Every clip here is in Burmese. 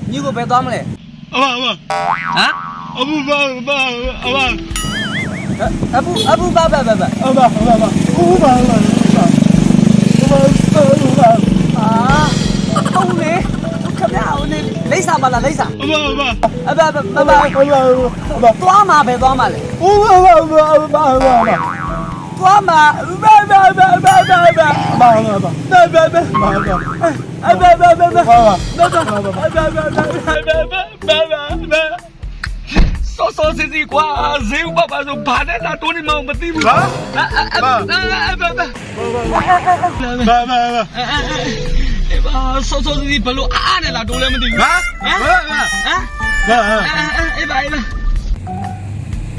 你给我别装了。啊？阿布爸，啊，好嘞，看不好嘞，累啥嘛了，累啥？多嘛别多嘛嘞，多嘛，说这句话，谁爸爸说爬在那多的嘛，我们对不？说这句不路啊，那多了没对？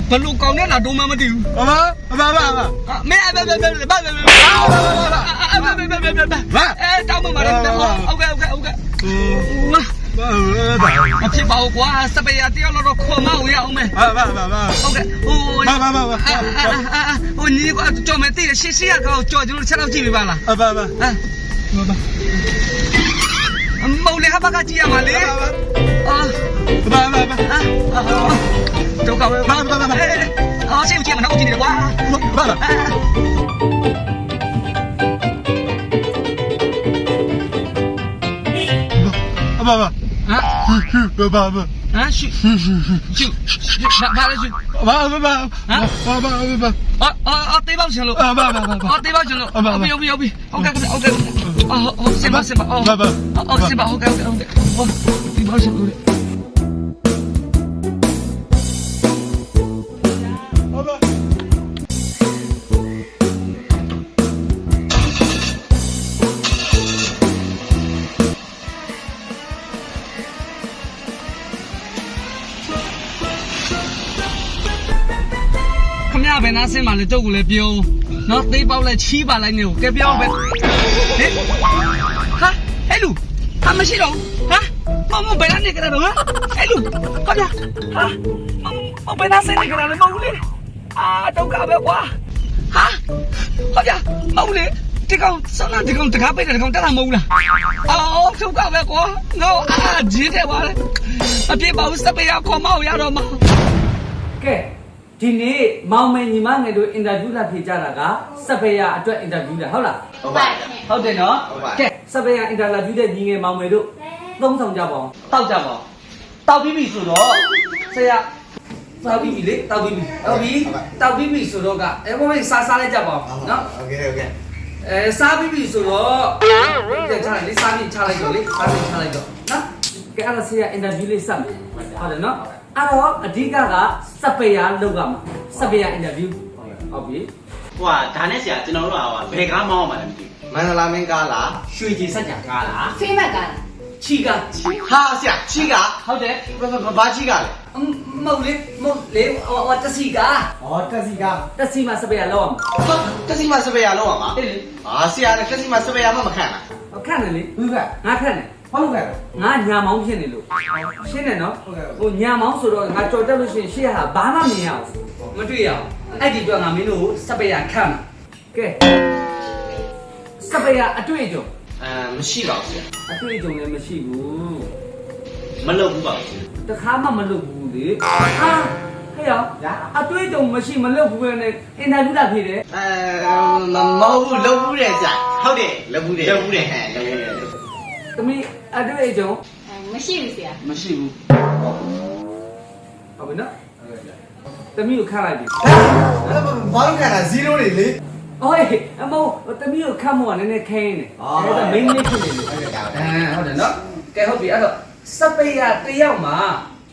不路高那多嘛没对？没，当不嘛的 ，OK。พี่บอกว่าสเปียเดียวเราขอมาเอาไหมโอเคโอ้นี่ก็จอมตีเสียก็จอดอยู่ชั้นเราจีบบ้างล่ะมาเลยครับป้าจีมาเลยจบกันเสียงเจียมันเอาจีนดีกว่า去，哪里去？对包钱了，对包钱了，要不，OK，先吧，先吧，OK，对包钱了。别拿什么来照顾来标，那对包来7把来牛，给标呗。哎路，他们是龙我被他那个了哎路，好的我被他那个了，毛嘞都搞不过好的毛嘞。这个上那这个被这个在那毛了，都搞不过，我急的话了，别把我设备要搞毛呀了嘛。给。ဒီနေ့မောင်မယ်ညီမငယ်တို့အင်တာဗျူးလာဖြေကြတာကစပယ်ယာအတွက်အင်တာဗျူးလေဟုတ်လားဟုတ်တယ်နော်ကဲစပယ်ယာအင်တာဗျူးတဲ့ညီငယ်မောင်မယ်တို့သုံးဆောင်ကြပါအောင်တောက်ကြပါအောင်တောက်ပြီးပြီဆိုတော့ဆရာတောက်ပြီးပြီလေတောက်ပြီးပြီဟုတ်ပြီတောက်ပြီးပြီဆိုတော့ကဘိုးစားလိုက်ကြပါအောင်နော်โอเคစားပြီးပြီဆိုတော့ကြည့်ချလိုက်လေစားပြီးချလိုက်တော့လေစားပြီးချလိုက်တော့နော်ကဲအဲ့ဒါဆရာအင်တာဗျူးလေးစမ်းဟုတ်တယ်နော်အဲ့တော့အဓိကစပယ်ယာလောက်ရမှာစပယ်ယာအင်တာဗျူးဟုတ်ပြီဟိုဒါနဲ့ဆရာကျွန်တော်တို့ကဘယ်ကားမောင်းမှလည်းမသိဘူးမန္တလာမင်းကားလားရွှေကြီးစက်ကြကားလားဖေးမက်ကားလားချီကဟာဆရာချီကဟုတ်တယ်ဘာချီကလဲမဟုတ်လေတက်စီကတက်စီမှာစပယ်ယာလောက်ရမှာတက်စီမှာစပယ်ယာလောက်ရမှာဆရာလည်းတက်စီမှာစပယ်ယာမှမခံလားခန့်တယ်လေဘူးကငါခန့်တယ်ဟုတ်ကဲ့ငါညာမောင်းဖြစ်နေလို့ရှင်းတယ်နော်ဟိုညာမောင်းဆိုတော့ငါကြော်တက်လို့ရှိရင်ရှေ့ဟာဘာမှမမြင်ရဘူးမတွေ့ရအောင်အဲ့ဒီတော့ငါမင်းတို့စပယ်ယာခန့်မှာကဲစပယ်ယာအတွေ့အကြုံမရှိပါဘူးဆရာအတွေ့အကြုံလည်းမရှိဘူးမလုပ်ဘူးပါဘူးတခါမှမလုပ်ဘူးလေဟဲ့ရောအတွေ့အကြုံမရှိမလုပ်ဘူးနဲ့အင်တာဗျူးလာဖြေတယ်မဟုတ်ဘူးလုပ်ဘူးတယ်ဆရာဟုတ်တယ်လုပ်ဘူးတယ်သမီးအတွေ့အကြုံမရှိဘူးဆရာမရှိဘူးဟုတ်ပြီနော်သမီးကိုခန့်လိုက်ပြီဘာလို့ခံတာ0တွေလေโอ้ยအမေသမီးကိုခန့်မို့ကနည်းနည်းခဲနေအဲ့ဒါ main လေးဖြစ်နေလို့ဟုတ်တယ်နော်ကဲဟုတ်ပြီအဲ့တော့စပယ်ယာတယောက်မှာ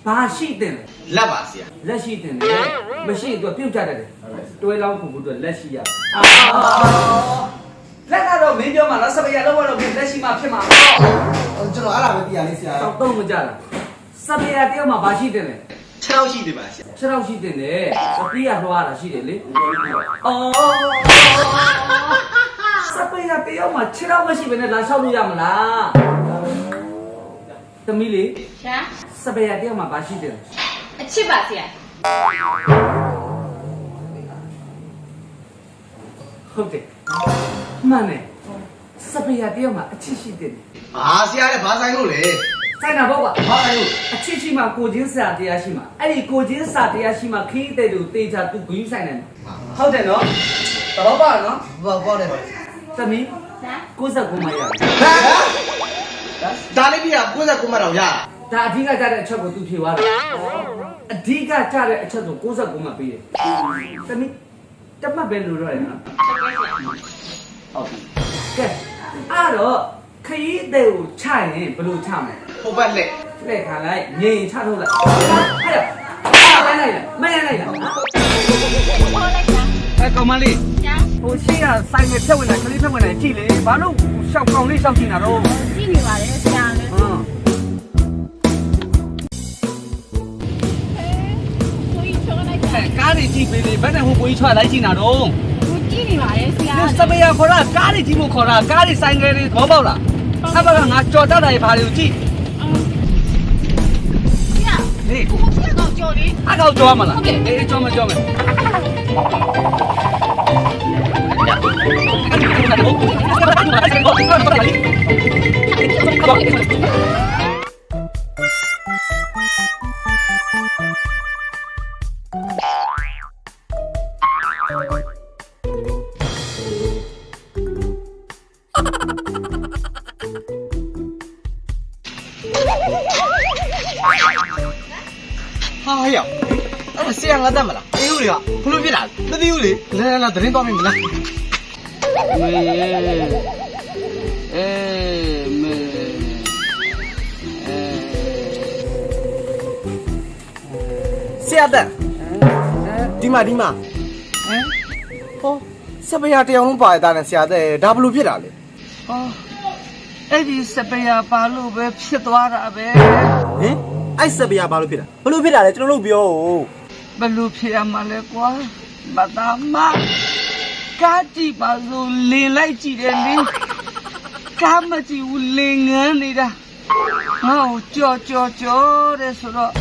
ဘာရှိတယ်လက်ပါဆရာလက်ရှိတယ်မရှိရင်သူပြုတ်ကြတယ်တွဲလောင်းဖို့အတွက်လက်ရှိရလက်ကတော့မင်းပြောမှာလားစပယ်ယာလောက်တော့လက်ရှိမှဖြစ်မှာကျွန်တော်အဲ့ဒါပဲသိရလေးဆရာတော့မကြလားစပယ်ယာတယောက်မှာဘာရှိတယ်လဲ6လောက်ရှိတယ်ပါဆရာ6လောက်ရှိတယ်လေအပြည့်ရလွှားတာရှိတယ်လေစပယ်ယာတယောက်မှာ6လောက်မရှိဘဲနဲ့လာလျှောက်လို့ရမလား သမီးလေး ဆရာ စပယ်ရတယောက်မှာဘာရှိတယ် အချစ်ပါဆရာ ဟုတ်တယ်မှန်တယ်စပယ်ရတယောက်မှာအချစ်ရှိတယ် ဘာဆရာလဲဘာဆိုင်လို့လဲ ဆိုင်တာပေါ့ကွာဘာလဲလို့အချစ်ရှိမှကိုချင်းစာတရားရှိမှအဲ့ဒီကိုချင်းစာတရားရှိမှခင်းတဲ့သူတေချာသူဂယူးဆိုင်တယ်ဟုတ်တယ်နော်တော့ပါနော် ပေါ့တယ် သမီး ဆရာ 69မှရတယ် ဒါလေးပြ69မှတော့ရ ဒါအဓိကကြတဲ့အချက်ကိုသူဖြေသွားတယ်အဓိကကြတဲ့အချက်ဆို69မှပေးတယ်သမီးတမတ်ပဲလို့တော့ရနော် ဟုတ်ပြီကဲအဲ့တော့ခရီးတဲ့ကိုချရင်ဘယ်လိုချမလဲ ဟိုဘက်လက် လက်ခံလိုက်ငြိမ်ချထုတ်လိုက်အဲ့ဒါမလိုက်လားမရလိုက်လား ခေါ်လိုက်ဆရာ အဲကောင်မလေး ဆရာ ဟိုရှေ့ကဆိုင်နဲ့ဖြတ်ဝင်လာကလေးဖြတ်ဝင်လာကြည့်လေဘာလို့ရှောက်ကောင်လေးရှောက်နေတာတော့ ကြည့်နေပါတယ်ဆရာလည်း ဟမ် ကိုကြီးချောလိုက်ဆရာ ကားတွေကြည့်ပေးလေဘယ်နဲ့ဟိုကိုကြီးထွက်လိုက်ကြည့်နေတာတော့ ကိုကြည့်နေပါတယ်ဆရာ စပယ်ရခေါ်တာကားတွေကြည့်ဖို့ခေါ်တာကားတွေဆိုင်ကယ်တွေဘောပေါက်လားအဲ့ဘက်ကငါကြော်တတ်တာတွေဘာတွေကိုကြည့် ဆရာ လေ ကိုဆရာတော့ကြော်လေ အကောက်ကြောမလားအေးကြောမယ်ကြောမယ်ဟာဟဲ့အဲ့ဆရာငါတတ်မလားအေးဦးလေကဘလို့ဖြစ်တာမသိဘူးလေလာသတင်းသွားမင်းမလား ဆရာတက်ဒီမှာဟောစပယ်ရတရားလုံးပါရတာနဲ့ဆရာတက်ဒါဘလို့ဖြစ်တာလဲ အဲ့ဒီစပယ်ရပါလို့ပဲဖြစ်သွားတာပဲ ဟင်အဲ့စပယ်ရဘာလို့ဖြစ်တာဘလို့ဖြစ်တာလဲကျွန်တော်တို့ပြောဦး ဘယ်လိုဖြစ်ရမှာလဲကွာမသားမကားကြည့်ပါစို့လင်လိုက်ကြည့်တယ်လေကားမကြည့်ဘူးလင်ငန်းနေတာငါ့ကိုကြော်တယ်ဆိုတော့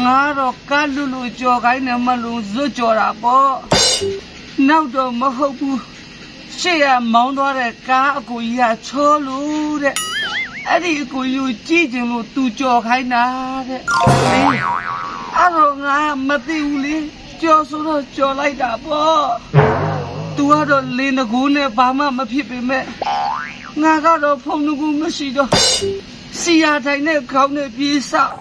ငါတော့ကားလူကြော်ခိုင်းနေမလို့ဇွတ်ကြော်တာပေါ့နောက်တော့မဟုတ်ဘူးရှေ့ကမောင်းသွားတဲ့ကားအကူကြီးကချောလို့တဲ့အဲ့ဒီအကူကြီးကိုကြည့်ကျင်လို့သူကြော်ခိုင်းတာတဲ့အဲ့တော့ငါမသိဘူးလေကြော်ဆိုတော့ကြော်လိုက်တာပေါ့သူကတော့လင်းတကူနဲ့ဘာမှမဖြစ်ပေမဲ့ငါကတော့ဖုံတကူမရှိတော့စီယာတိုင်းနဲ့ခေါင်းနဲ့ပြေးဆောက်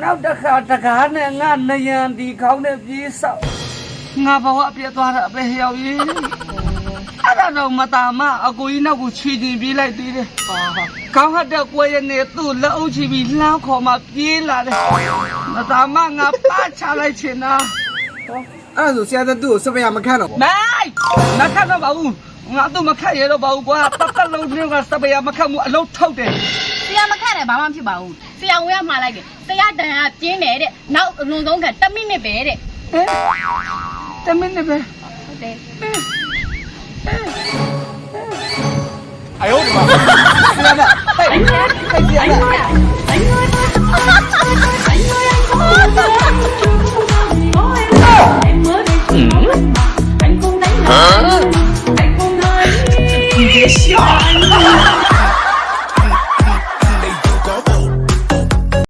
နောက်တစ်ခါတကားနဲ့ငါနယံဒီခေါင်းနဲ့ပြေးဆောက်ငါဘဝပြတ်သွားတာပဲဟျောက်ရေးအဲ့ဒါတော့မတာမအကိုကြီးနောက်ကိုခြေတင်ပြေးလိုက်သေးတယ်ခေါင်းဟတ်တဲ့ကွယ်ရနေသူ့လက်အုပ်ချပြီးလှမ်းခေါ်မှပြေးလာတယ်မတာမငါပါချလိုက်ချင်တာ အဲ့ဒါဆိုဆရာတက်သူ့ကိုစပယ်ရမခန့်တော့ မိုက်မခတ်တော့ပါဘူးငါတော့မခတ်ရတော့ပါဘူးကွာတက်လုံးနှင်းကစပယ်ရမခတ်မှုအလုံးထုတ်တယ် ဆရာမခက်တယ်ဘာမှမဖြစ်ပါဘူးဆရာဝင်ရမှာလိုက်တယ်ဆရာတန်ကပြင်းတယ်တဲ့နောက်အလွန်ဆုံးက10မိနစ်ပဲတဲ့ တမင်းနေပဲ ဟုတ်တယ် 哎呦我的妈！ ဆရာမဟဲ့ဆရာမ